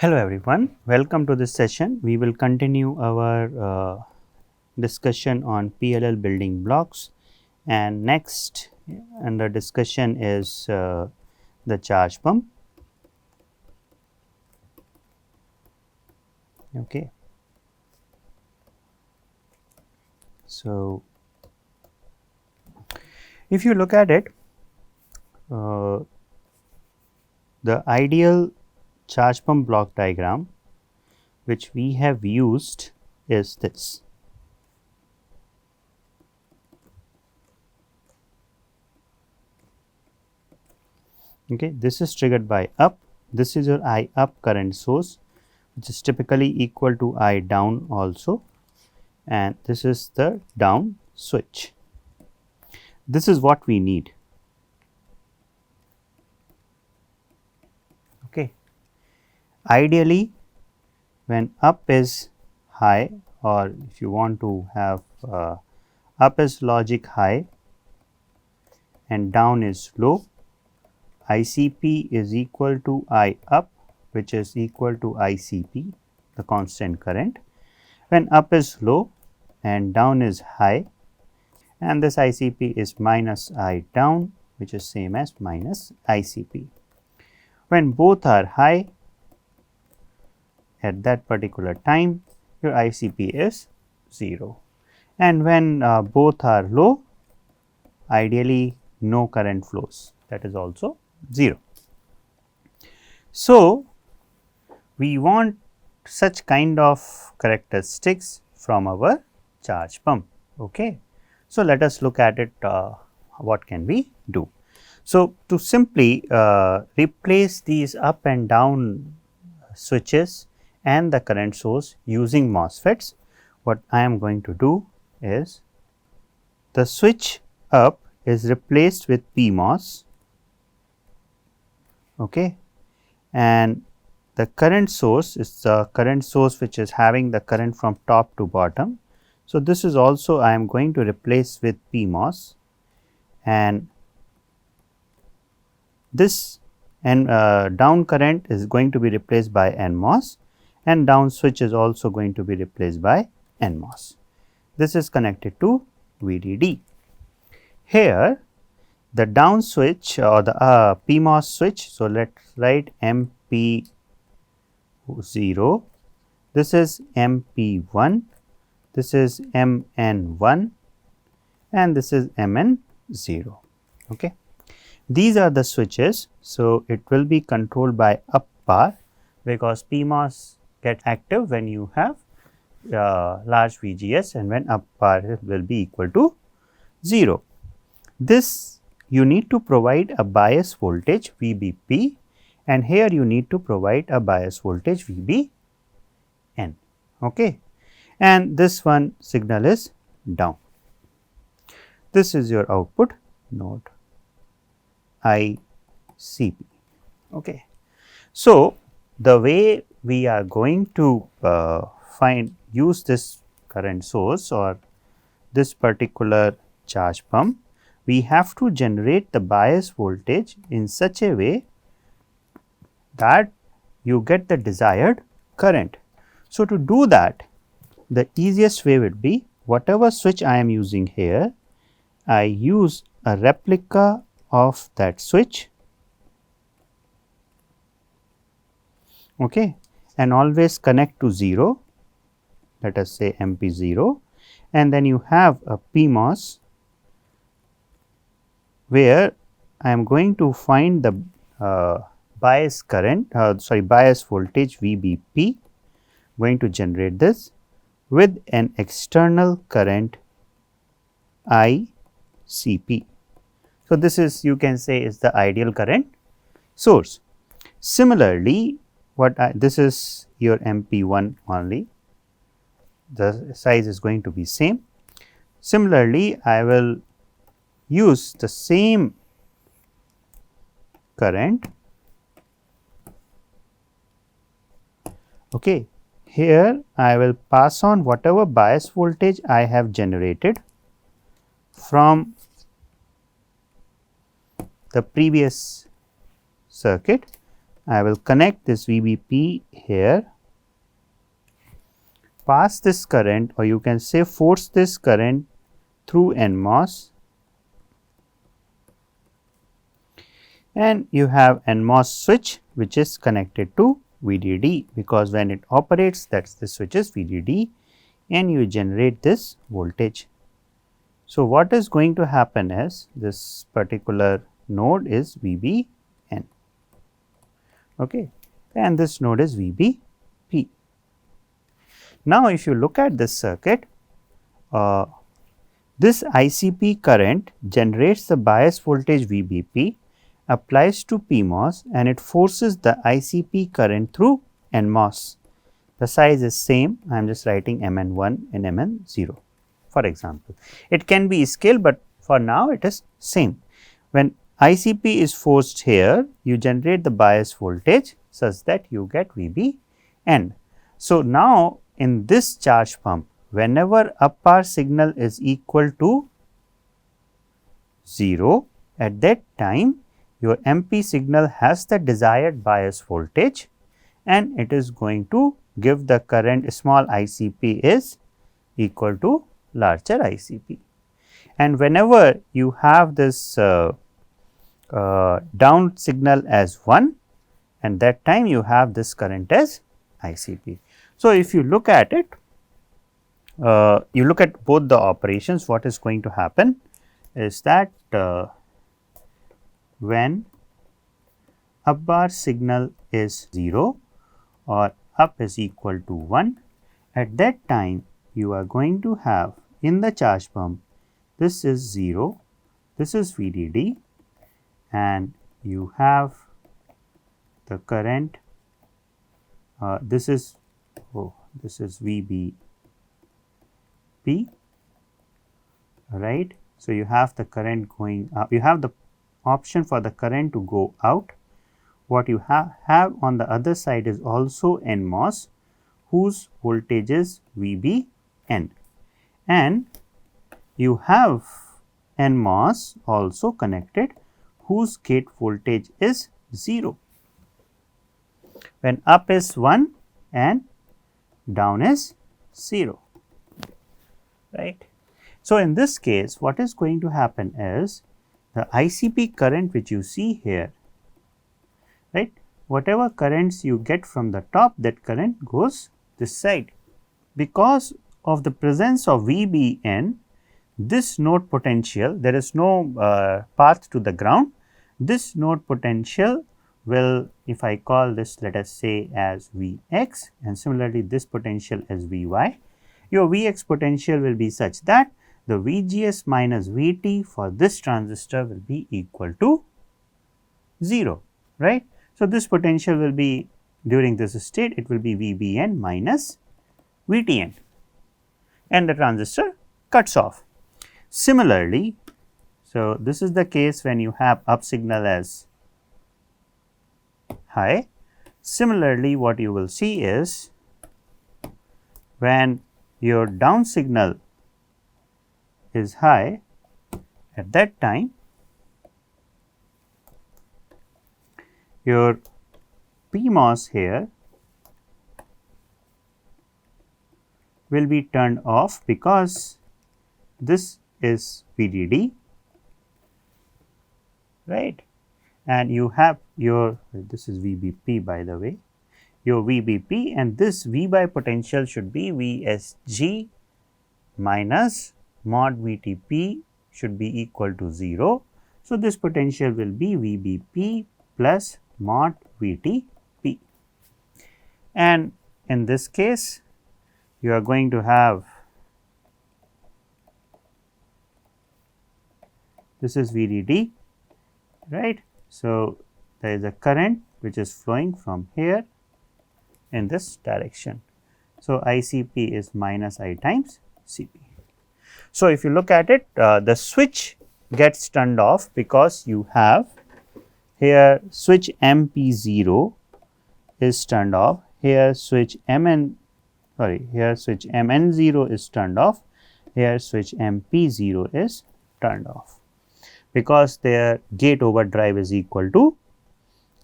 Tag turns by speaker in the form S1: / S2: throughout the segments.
S1: Hello everyone, welcome to this session. We will continue our discussion on PLL building blocks, and next under discussion is the charge pump. Okay. So, if you look at it, uh, the ideal charge pump block diagram which we have used is this. Okay, this is triggered by up. This is your I up current source, which is typically equal to I down also, and this is the down switch. This is what we need. Okay. Ideally, when up is high, or if you want to have up is logic high and down is low, ICP is equal to I up, which is equal to ICP, the constant current. When up is low and down is high, and this ICP is minus I down, which is same as minus ICP. When both are high at that particular time, your ICP is 0, and when both are low, ideally no current flows, that is also 0. So, we want such kind of characteristics from our charge pump. Okay. So, let us look at it, what can we do. So, to simply replace these up and down switches and the current source using MOSFETs, what I am going to do is the switch up is replaced with PMOS, okay, and the current source is the current source which is having the current from top to bottom. So, this is also I am going to replace with PMOS, and this and down current is going to be replaced by NMOS, and down switch is also going to be replaced by NMOS. This is connected to VDD. Here the down switch or the PMOS switch, so let us write MP0, this is MP1, this is MN1, and this is MN0. Okay. These are the switches. So, it will be controlled by up bar, because PMOS get active when you have large VGS and when up bar will be equal to 0. This you need to provide a bias voltage VBP, and here you need to provide a bias voltage VBN. Okay. And this one signal is down. This is your output node ICP. Okay. So, the way we are going to use this current source or this particular charge pump, we have to generate the bias voltage in such a way that you get the desired current. So, to do that, the easiest way would be whatever switch I am using here, I use a replica of that switch, okay, and always connect to 0, let us say MP0, and then you have a PMOS where I am going to find the bias current bias voltage VBP, going to generate this with an external current ICP. So, this is you can say is the ideal current source. Similarly, this is your MP1 only, the size is going to be same. Similarly, I will use the same current, okay. Here I will pass on whatever bias voltage I have generated from the previous circuit, I will connect this VBP here, pass this current, or you can say force this current through NMOS, and you have NMOS switch which is connected to VDD, because when it operates, that's the switch is VDD, and you generate this voltage. So, what is going to happen is this particular node is VBN, okay, and this node is VBP. Now, if you look at this circuit, this ICP current generates the bias voltage VBP, applies to PMOS, and it forces the ICP current through NMOS. The size is same, I am just writing Mn1 and Mn0 for example. It can be scaled, but for now it is same. When ICP is forced here, you generate the bias voltage such that you get VBN. So, now in this charge pump, whenever up power signal is equal to 0, at that time your MP signal has the desired bias voltage, and it is going to give the current small ICP is equal to larger ICP. And whenever you have this down signal as 1, and that time you have this current as ICP. So, if you look at it, you look at both the operations, what is going to happen is that when up bar signal is 0 or up is equal to 1, at that time you are going to have in the charge pump, this is 0, this is VDD, and you have the current, this is VBP, right. So, you have the current going up, you have the option for the current to go out. What you have on the other side is also NMOS, whose voltage is VBN, and you have NMOS also connected, whose gate voltage is 0, when up is 1 and down is 0, right. So, in this case, what is going to happen is the ICP current which you see here, right, whatever currents you get from the top, that current goes this side. Because of the presence of VBN, this node potential, there is no path to the ground, this node potential will, if I call this, let us say as Vx, and similarly this potential as Vy, your Vx potential will be such that the Vgs minus Vt for this transistor will be equal to 0, right. So, this potential will be during this state, it will be Vbn minus Vtn, and the transistor cuts off. Similarly, so this is the case when you have up signal as high. Similarly, what you will see is when your down signal is high, at that time your PMOS here will be turned off, because this is VDD, right, and you have your, this is VBP by the way, your VBP, and this Vby potential should be Vsg minus mod Vtp should be equal to 0. So, this potential will be VBP plus mod Vtp, and in this case you are going to have, this is VDD, right. So, there is a current which is flowing from here in this direction. So, ICP is minus I times Cp. So, if you look at it, the switch gets turned off because you have here switch MP0 is turned off, here switch here switch Mn0 is turned off, here switch MP0 is turned off, because their gate overdrive is equal to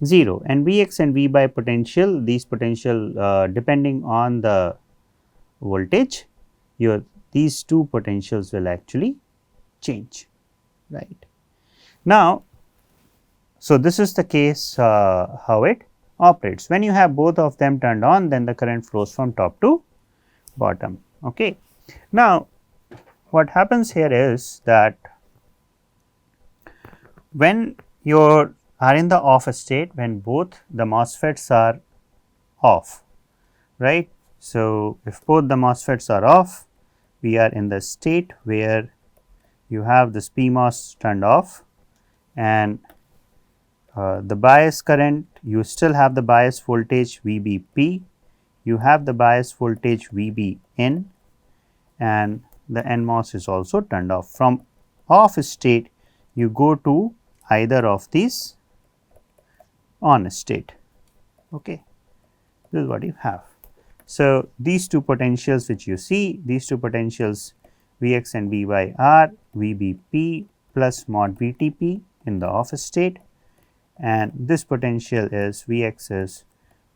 S1: 0, and Vx and V by potential, these potential depending on the voltage, these two potentials will actually change, right. Now, so this is the case how it operates. When you have both of them turned on, then the current flows from top to bottom. Okay. Now, what happens here is that when you are in the off state, when both the MOSFETs are off, right. So, if both the MOSFETs are off, we are in the state where you have this PMOS turned off, and the bias current, you still have the bias voltage VBP, you have the bias voltage VBN, and the NMOS is also turned off. From off state, you go to either of these on state. Okay. This is what you have. So, these two potentials which you see, these two potentials Vx and Vy are VBP plus mod VTP in the off state, and this potential is Vx is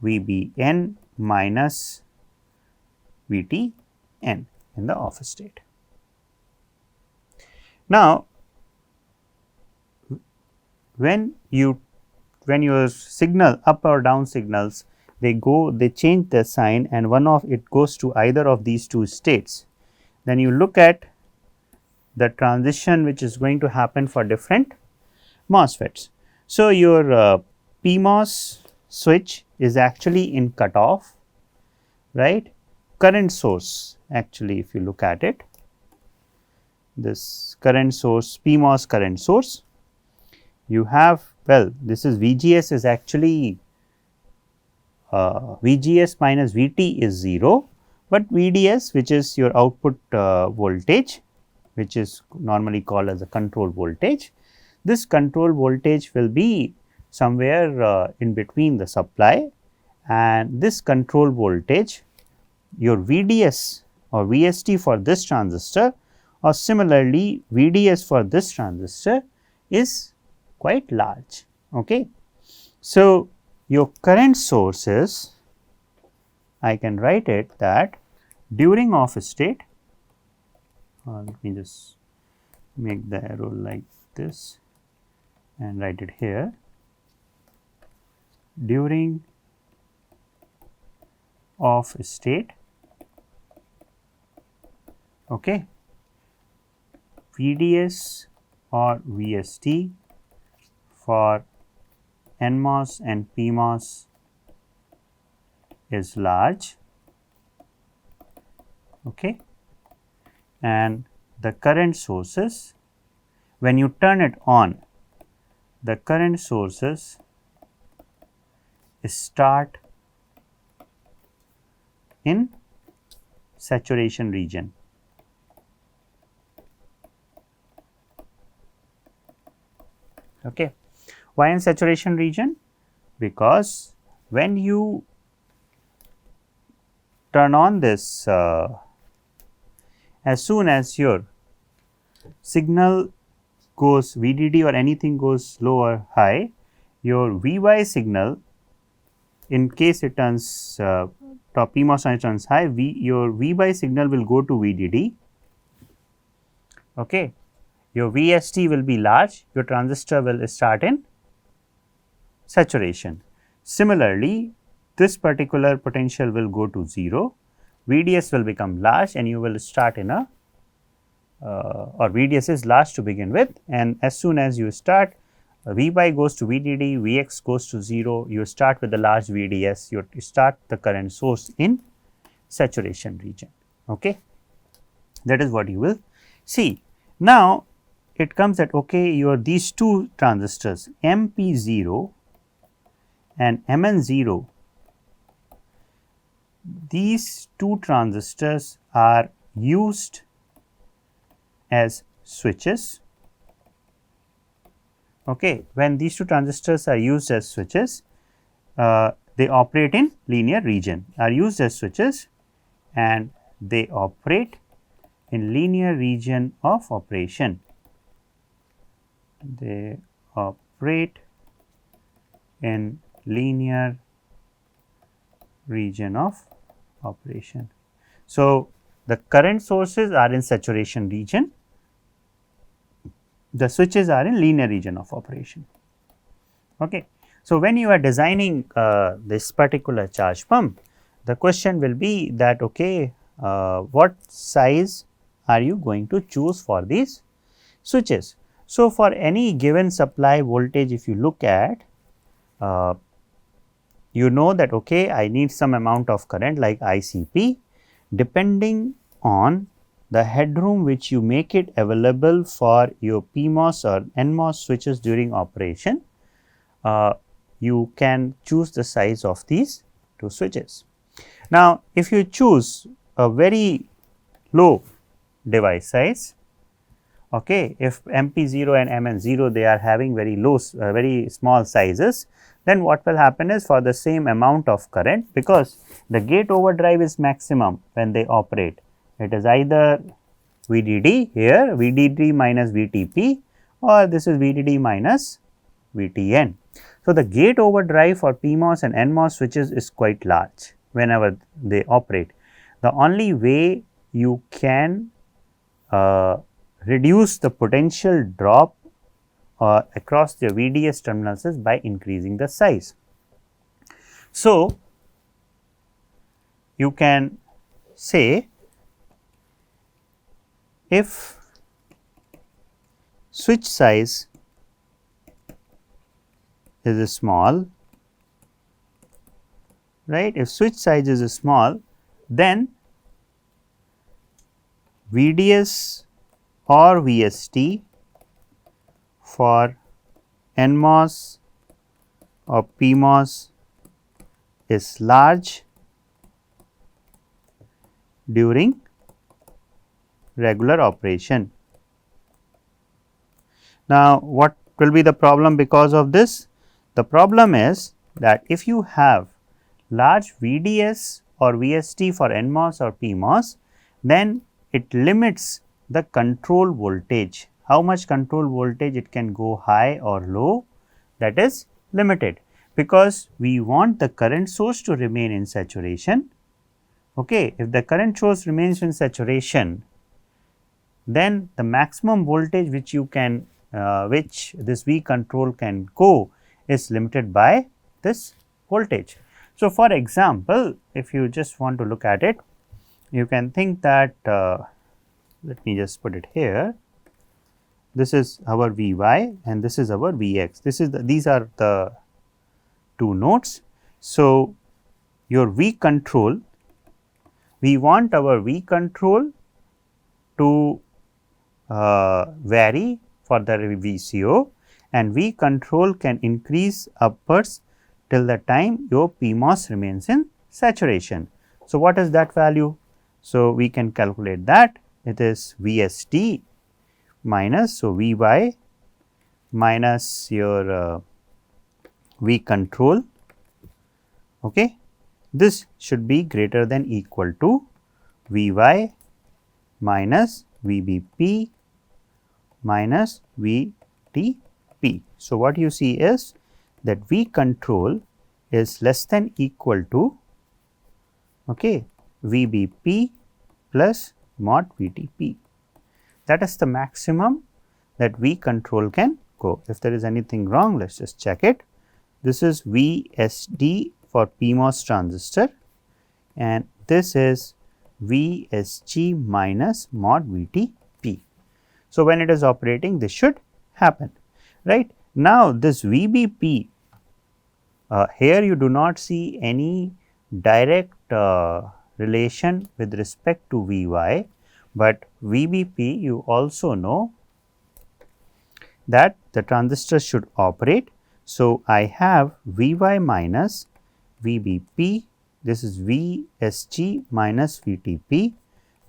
S1: VBN minus VTN in the off state. Now, when your signal up or down signals, they change the sign, and one of it goes to either of these two states, then you look at the transition which is going to happen for different MOSFETs. So, your PMOS switch is actually in cutoff, right. Current source, actually if you look at it, this current source, PMOS current source, you have, well, this is VGS is actually VGS minus VT is 0, but VDS, which is your output voltage, which is normally called as a control voltage, this control voltage will be somewhere in between the supply, and this control voltage, your VDS or VST for this transistor, or similarly VDS for this transistor is quite large. Okay. So, your current source is, I can write it that during off state, let me just make the arrow like this and write it here. During off state, okay, VDS or VST for NMOS and PMOS is large, okay, and the current sources, when you turn it on, the current sources start in saturation region. Okay. Why in saturation region? Because when you turn on this, as soon as your signal goes VDD or anything goes low or high, your Vy signal, in case it turns top PMOS turns high, your Vy signal will go to VDD. Okay. Your VST will be large, your transistor will start in saturation. Similarly, this particular potential will go to 0, VDS will become large, and you will start in a or VDS is large to begin with, and as soon as you start, Vy goes to VDD, Vx goes to 0, you start with the large VDS, you start the current source in saturation region. Okay. That is what you will see. Now, it comes that, okay, your these two transistors MP0 and MN0, these two transistors are used as switches. Okay. When these two transistors are used as switches, they operate in linear region, are used as switches, and they operate in linear region of operation. They operate in linear region of operation. So, the current sources are in saturation region, the switches are in linear region of operation. Okay. So, when you are designing this particular charge pump, the question will be that okay, what size are you going to choose for these switches. So, for any given supply voltage, if you look at, you know that okay, I need some amount of current like ICP, depending on the headroom which you make it available for your PMOS or NMOS switches during operation, you can choose the size of these two switches. Now, if you choose a very low device size, okay, if MP0 and MN0 they are having very low, very small sizes, then what will happen is for the same amount of current, because the gate overdrive is maximum when they operate, it is either VDD here, VDD minus VTP, or this is VDD minus VTN. So, the gate overdrive for PMOS and NMOS switches is quite large whenever they operate. The only way you can reduce the potential drop across the VDS terminals is by increasing the size. So, you can say if switch size is small, right, if switch size is small, then VDS or VST for NMOS or PMOS is large during regular operation. Now, what will be the problem because of this? The problem is that if you have large VDS or VST for NMOS or PMOS, then it limits the control voltage. How much control voltage it can go high or low, that is limited, because we want the current source to remain in saturation. Okay. If the current source remains in saturation, then the maximum voltage which you can which this V control can go is limited by this voltage. So, for example, if you just want to look at it, you can think that let me just put it here. This is our Vy and this is our Vx. These are the two nodes. So, your V control, we want our V control to vary for the VCO, and V control can increase upwards till the time your PMOS remains in saturation. So, what is that value? So, we can calculate that, it is VST minus, so Vy minus your V control. Okay. This should be greater than equal to Vy minus VBP minus VTP. So, what you see is that V control is less than equal to VBP plus mod VTP. That is the maximum that V control can go. If there is anything wrong, let us just check it. This is VSD for PMOS transistor and this is VSG minus mod VTP. So, when it is operating, this should happen, right. Now, this VBP, here you do not see any direct relation with respect to Vy, but VBP you also know that the transistor should operate. So, I have Vy minus VBP, this is VSG minus VTP,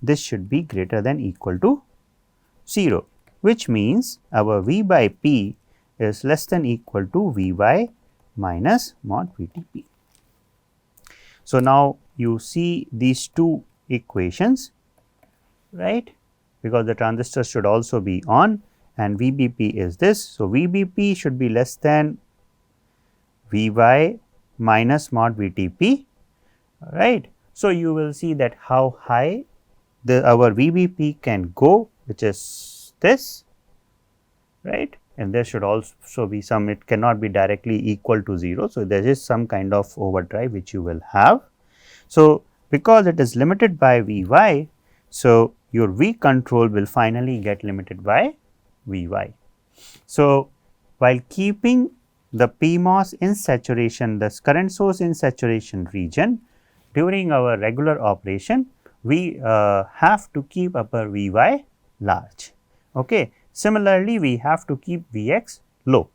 S1: this should be greater than equal to 0, which means our V by P is less than equal to Vy minus mod VTP. So, now you see these two equations, right, because the transistor should also be on and VBP is this. So, VBP should be less than V y minus mod VTP, right. So, you will see that how high our VBP can go, which is this, right, and there should also be some, it cannot be directly equal to 0. So, there is some kind of overdrive which you will have. So, because it is limited by V y, so your V control will finally get limited by V y. So, while keeping the PMOS in saturation, the current source in saturation region, during our regular operation, we have to keep upper V y large. Okay. Similarly, we have to keep V x low,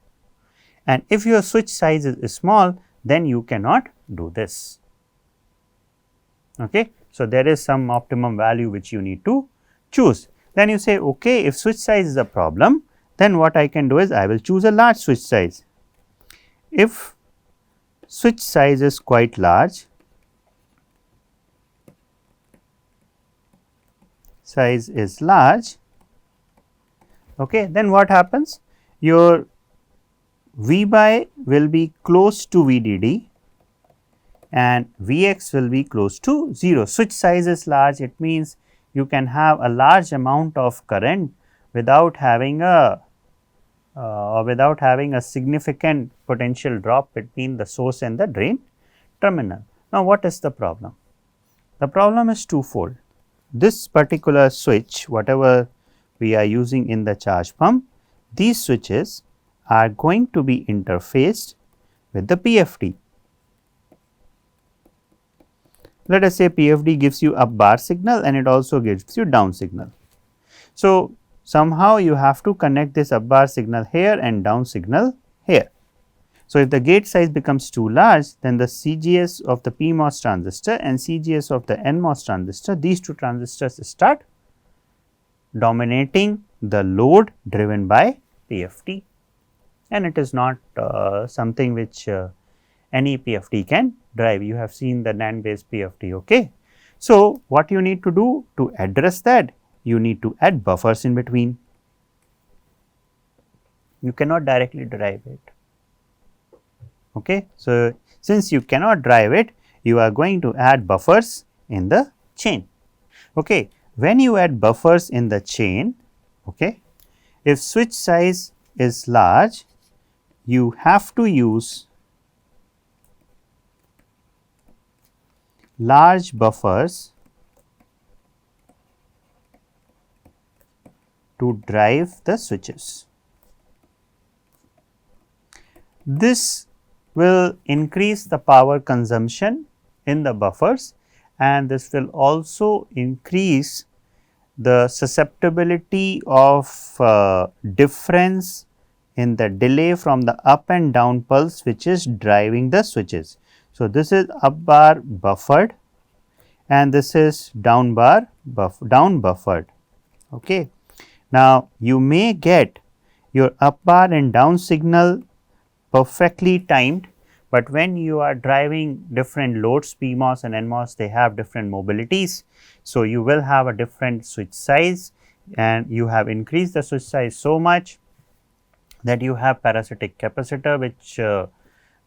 S1: and if your switch size is small, then you cannot do this. Okay. So, there is some optimum value which you need to choose. Then you say, okay, if switch size is a problem, then what I can do is I will choose a large switch size. If switch size is quite large, okay, then what happens? Your V by will be close to VDD and Vx will be close to 0. Switch size is large, it means you can have a large amount of current without having a significant potential drop between the source and the drain terminal. Now, what is the problem? The problem is twofold. This particular switch, whatever we are using in the charge pump, these switches are going to be interfaced with the PFD. Let us say PFD gives you up bar signal and it also gives you down signal. So, somehow you have to connect this up bar signal here and down signal here. So, if the gate size becomes too large, then the CGS of the PMOS transistor and CGS of the NMOS transistor, these two transistors start dominating the load driven by PFD, and it is not something which any PFD can drive. You have seen the NAND based PFD. Okay. So, what you need to do to address that? You need to add buffers in between. You cannot directly drive it. Okay. So, since you cannot drive it, you are going to add buffers in the chain. Okay. When you add buffers in the chain, okay, if switch size is large, you have to use large buffers to drive the switches. This will increase the power consumption in the buffers, and this will also increase the susceptibility of difference in the delay from the up and down pulse which is driving the switches. So, this is up bar buffered and this is down bar down buffered. Okay. Now, you may get your up bar and down signal perfectly timed, but when you are driving different loads, PMOS and NMOS, they have different mobilities. So, you will have a different switch size and you have increased the switch size so much that you have parasitic capacitor which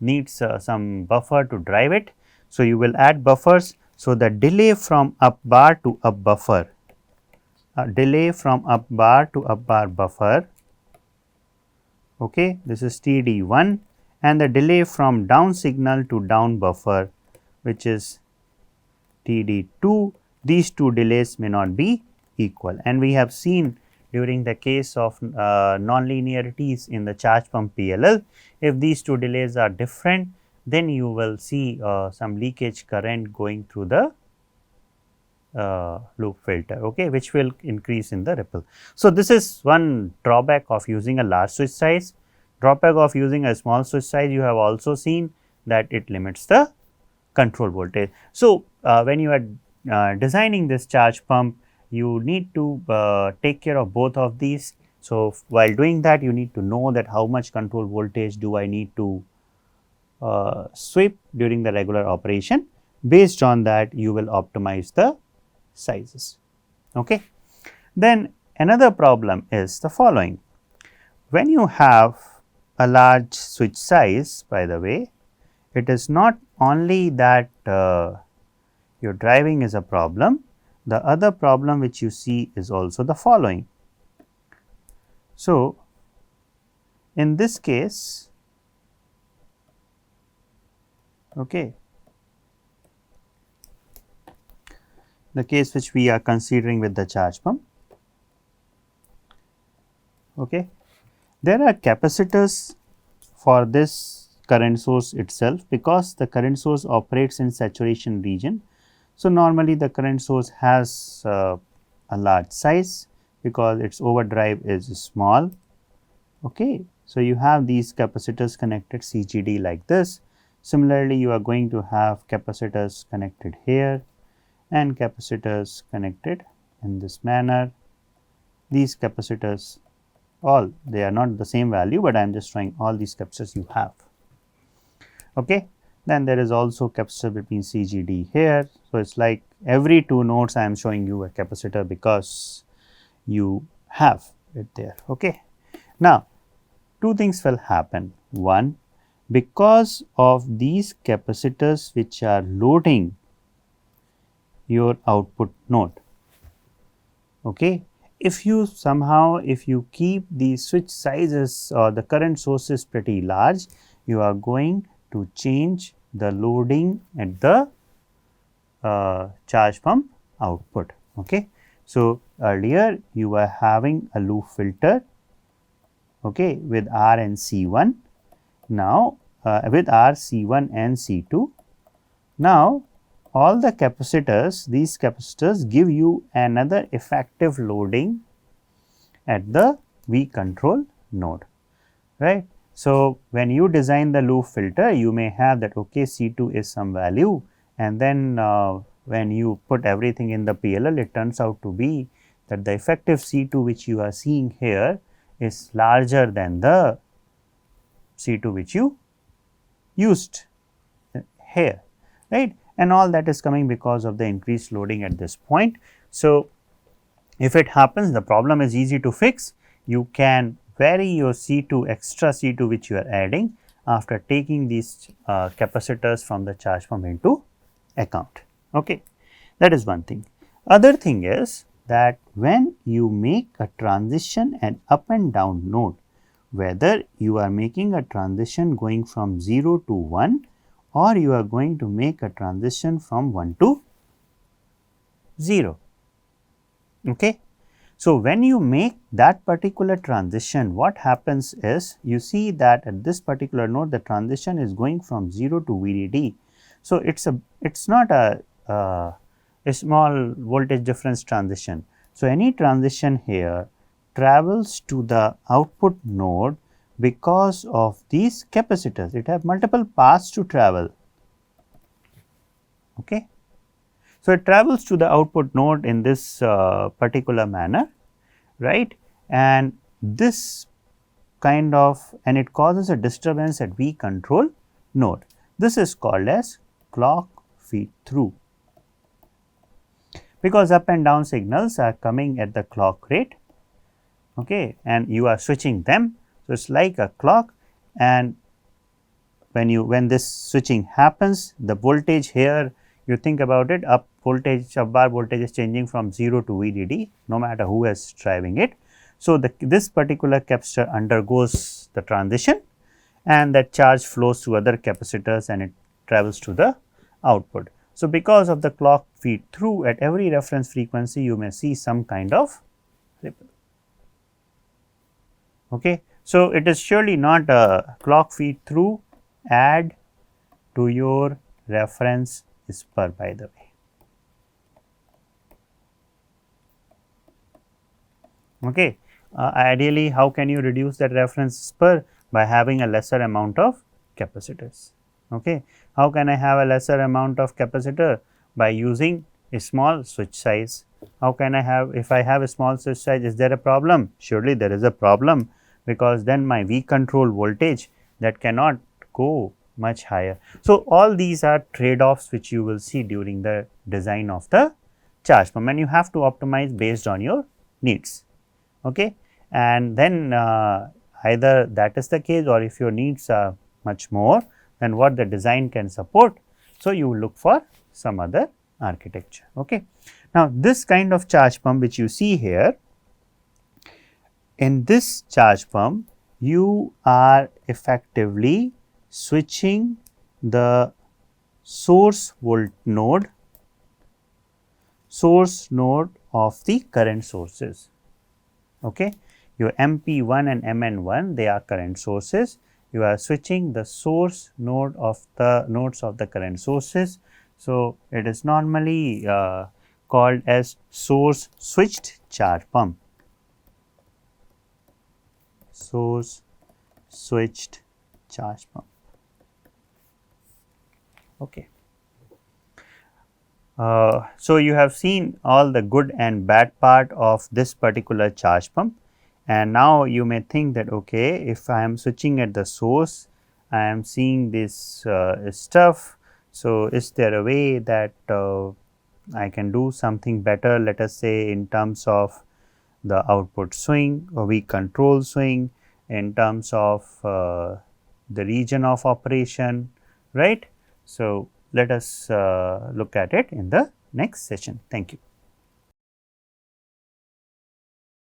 S1: needs some buffer to drive it. So, you will add buffers. So, the delay from up bar to up buffer, delay from up bar to up bar buffer, okay, this is TD1, and the delay from down signal to down buffer which is TD2, these two delays may not be equal, and we have seen during the case of non-linearities in the charge pump PLL, if these two delays are different, then you will see some leakage current going through the loop filter, okay, which will increase in the ripple. So, this is one drawback of using a large switch size. Drawback of using a small switch size, you have also seen that it limits the control voltage. So, when you are designing this charge pump, you need to take care of both of these. So, while doing that, you need to know that how much control voltage do I need to sweep during the regular operation. Based on that, you will optimize the sizes. Okay. Then another problem is the following: when you have a large switch size, by the way, it is not only that your driving is a problem, the other problem which you see is also the following. So, in this case, okay, the case which we are considering with the charge pump, okay, there are capacitors for this current source itself, because the current source operates in saturation region. So, normally the current source has a large size because its overdrive is small. Okay. So, you have these capacitors connected CGD like this. Similarly, you are going to have capacitors connected here and capacitors connected in this manner. These capacitors, all they are not the same value, but I am just showing all these capacitors you have. Okay. Then there is also capacitor between CGD here. So, it is like every 2 nodes I am showing you a capacitor because you have it there. Okay. Now, 2 things will happen. One, because of these capacitors which are loading your output node. Okay. If you somehow, if you keep the switch sizes or the current sources pretty large, you are going to change the loading at the charge pump output. Okay. So, earlier you were having a loop filter, okay, with R and C1. Now, with R, C1 and C2. Now, all the capacitors, these capacitors give you another effective loading at the V control node, right. So, when you design the loop filter, you may have that, okay, C2 is some value, and then when you put everything in the PLL, it turns out to be that the effective C2 which you are seeing here is larger than the C2 which you used here, right, and all that is coming because of the increased loading at this point. So, if it happens, the problem is easy to fix. You can vary your C2, extra C2 which you are adding after taking these capacitors from the charge pump into account. Okay. That is one thing. Other thing is that when you make a transition an up and down node, whether you are making a transition going from 0 to 1 or you are going to make a transition from 1 to 0. Okay. So, when you make that particular transition, what happens is you see that at this particular node the transition is going from 0 to VDD. So, it is not a small voltage difference transition. So, any transition here travels to the output node because of these capacitors. It have multiple paths to travel. Okay. So, it travels to the output node in this particular manner, right, and this kind of, and it causes a disturbance at V control node. This is called as clock feed through, because up and down signals are coming at the clock rate, okay, and you are switching them. So, it is like a clock, and when this switching happens, the voltage here, you think about it, up bar voltage is changing from 0 to VDD, no matter who is driving it. So, this particular capacitor undergoes the transition and that charge flows to other capacitors and it travels to the output. So, because of the clock feed through, at every reference frequency you may see some kind of ripple. Okay. So, it is surely not a clock feed through add to your reference spur, by the way. Okay. Ideally, how can you reduce that reference spur? By having a lesser amount of capacitors. Okay. How can I have a lesser amount of capacitor? By using a small switch size. How can I have, if I have a small switch size, is there a problem? Surely there is a problem, because then my V control voltage, that cannot go much higher. So, all these are trade offs which you will see during the design of the charge pump, and you have to optimize based on your needs. Okay. And then either that is the case, or if your needs are much more, than what the design can support. So, you look for some other architecture. Okay. Now, this kind of charge pump which you see here, in this charge pump you are effectively switching the source node of the current sources. Okay. Your MP1 and MN1, they are current sources. You are switching the source node of the nodes of the current sources. So, it is normally called as source switched charge pump. Source switched charge pump. Okay. So, you have seen all the good and bad part of this particular charge pump, and now you may think that okay, if I am switching at the source, I am seeing this stuff. So, is there a way that I can do something better, let us say in terms of the output swing, or we control swing, in terms of the region of operation, right. So, let us look at it in the next session. Thank you.